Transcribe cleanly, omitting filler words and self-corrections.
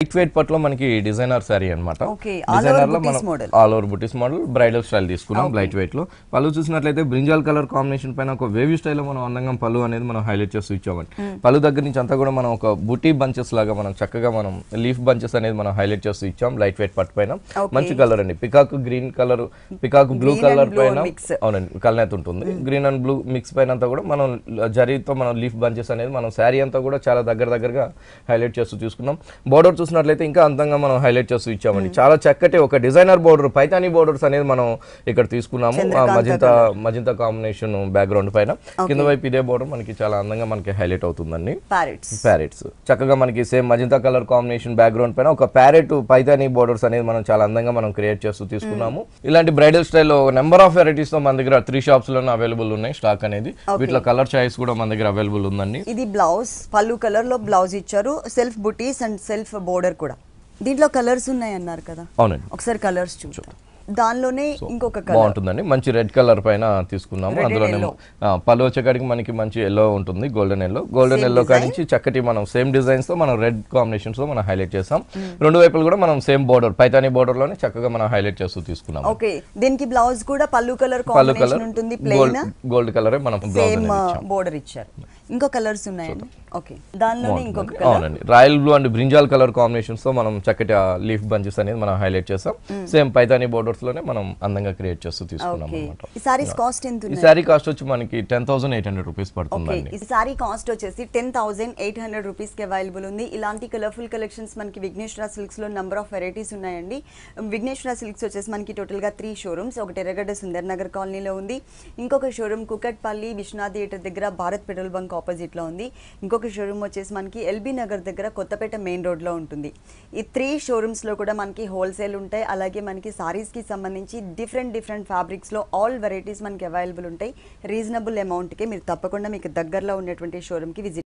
Light weight పట్లో మనకి designer sorry అన్నమాట. Okay designer లో మనం ఆల్ ఓవర్ బుటీస్ మోడల్ బ్రైడల్ స్టైల్ తీసుకున్నాం లైట్ వెయిట్ లో. పళ్ళు చూసినట్లయితే బ్రింజాల్ కలర్ కాంబినేషన్ పైన ఒక వేవీ స్టైల్ లో మనం అందంగా పళ్ళు అనేది మనం హైలైట్ చేస్తూ ఇచ్చామండి. పళ్ళు దగ్గర నుంచి అంతా కూడా మనం ఒక బుటీ బంచెస్ లాగా మనం చక్కగా మనం లీఫ్ బంచెస్ అనేది మనం హైలైట్ చేస్తూ ఇచ్చాం లైట్ వెయిట్ పట్టు పైన. మంచి కలర్ అండి, peacock green colour, peacock blue colour పైన అవునండి కల్నేత ఉంటుంది. గ్రీన్ అండ్ బ్లూ మిక్స్ పైన అంతా కూడా మనం జరీతో మనం లీఫ్ బంచెస్ అనేది మనం శారీ అంతా కూడా చాలా దగ్గరగా హైలైట్ చేస్తూ తీసుకున్నాం. బోర్డర్ చూసినట్లయితే ఇంకా అందంగా మనం హైలైట్ చేస్తూ ఇచ్చామండి. చాలా చక్కటి ఒక డిజైనర్ బోర్డర్, పైతానీ బోర్డర్స్ అనేది మనం ఇక్కడ తీసుకున్నాము. మజింతా కాంబినేషన్ బ్యాక్గ్రౌండ్ పైన కింద వైపు ఇదే బోర్డర్ మనకి చాలా అందంగా మనకి హైలైట్ అవుతుందండి. ప్యారెట్స్ చక్కగా మనకి same magenta colour combination background పైన ఒక ప్యారెట్ పైతానీ బోర్డర్స్ అనేది మనం చాలా అందంగా మనం క్రియేట్ చేస్తూ తీసుకున్నాము. ఇలాంటి బ్రైడల్ స్టైల్లో నెంబర్ ఆఫ్ వెరైటీస్ తో మన దగ్గర 3 షాప్స్ లోనే అవైలబుల్ ఉన్నాయి స్టాక్ అనేది. వీటిలో కలర్ చాయిస్ కూడా మన దగ్గర అవైలబుల్ ఉందండి. ఇది బ్లౌజ్ పళ్ళు కలర్ లో బ్లౌజ్ ఇచ్చారు, self buttis and self border కూడా. దీంట్లో కలర్స్ ఉన్నాయి అన్నారు కదా, అవునండి ఒకసారి కలర్స్ చూద్దాం. దానిలోనే ఇంకొక కలర్ బాగుంటుందండి, మంచి రెడ్ కలర్ పైన తీసుకున్నాము. అందులోనే పళ్ళు వచ్చేకాడికి మనకి మంచి ఎల్లో ఉంటుంది, గోల్డెన్ ఎల్లో కానించి చక్కటి మనం సేమ్ డిజైన్స్ తో మనం రెడ్ కాంబినేషన్స్ తో మనం హైలైట్ చేసాం. రెండు వైపులు కూడా మనం సేమ్ బోర్డర్ పైతానీ బోర్డర్ లోనే చక్కగా మనం హైలైట్ చేస్తూ తీసుకున్నాం. ఓకే దీనికి బ్లౌజ్ కూడా పళ్ళు కలర్ కాంబినేషన్ ఉంటుంది, ప్లెయిన్ గోల్డ్ కలర్ మనం సేమ్ బోర్డర్ ఇచ్చారు. ఇంకో కలర్స్ ఉన్నాయండి. ఓకే దానిలోనే ఇంకొక కలర్ అవునండి royal blue and brinjal colour combinations తో మనం చక్కటి లీఫ్ బంచెస్ అనేది మనం హైలైట్ చేసాం. సేమ్ పైతానీ బోర్డర్స్ లోనే మనం అందంగా క్రియేట్ చేస్తూ తీసుకున్నాం అన్నమాట. ఈ సారీస్ కాస్ట్ ఎంత ఉంది? ఈ సారీ కాస్ట్ వచ్చి మనకి 10,800 రూపీస్ పడుతుందండి. ఈ సారీ కాస్ట్ వచ్చేసి 10,800 రూపీస్ కి అవైలబుల్ ఉంది. ఇలాంటి కలర్ఫుల్ కలెక్షన్స్ మనకి విఘ్నేశ్వర సిల్క్స్ లో నంబర్ ఆఫ్ వెరైటీస్ ఉన్నాయండి. విఘ్నేశ్వర సిల్క్స్ వచ్చేసి మనకి టోటల్ గా 3 షోరూమ్స్. ఒకటి ఎర్రగడ్డ సుందర్ నగర్ కాలనీలో ఉంది, ఇంకొక షోరూమ్ కుకట్పల్లి విశ్వనాథ్ థియేటర్ దగ్గర భారత్ పెట్రోల్ బంక్ ఆపోజిట్ లో ఉంది, ఇంకొక షోరూమ్ వచ్చేసి మనకి ఎల్బీ నగర్ దగ్గర కొత్తపేట మెయిన్ రోడ్ లో ఉంటుంది. ఈ 3 షోరూమ్స్ లో కూడా మనకి హోల్సేల్ ఉంటాయి. అలాగే మనకి సారీస్ కి సంబంధించి డిఫరెంట్ ఫ్యాబ్రిక్స్ లో ఆల్ వెరైటీస్ మనకి అవైలబుల్ ఉంటాయి. రీజనబుల్ అమౌంట్ కి మీరు తప్పకుండా మీకు దగ్గరలో ఉన్నటువంటి షోరూమ్ కి విజిట్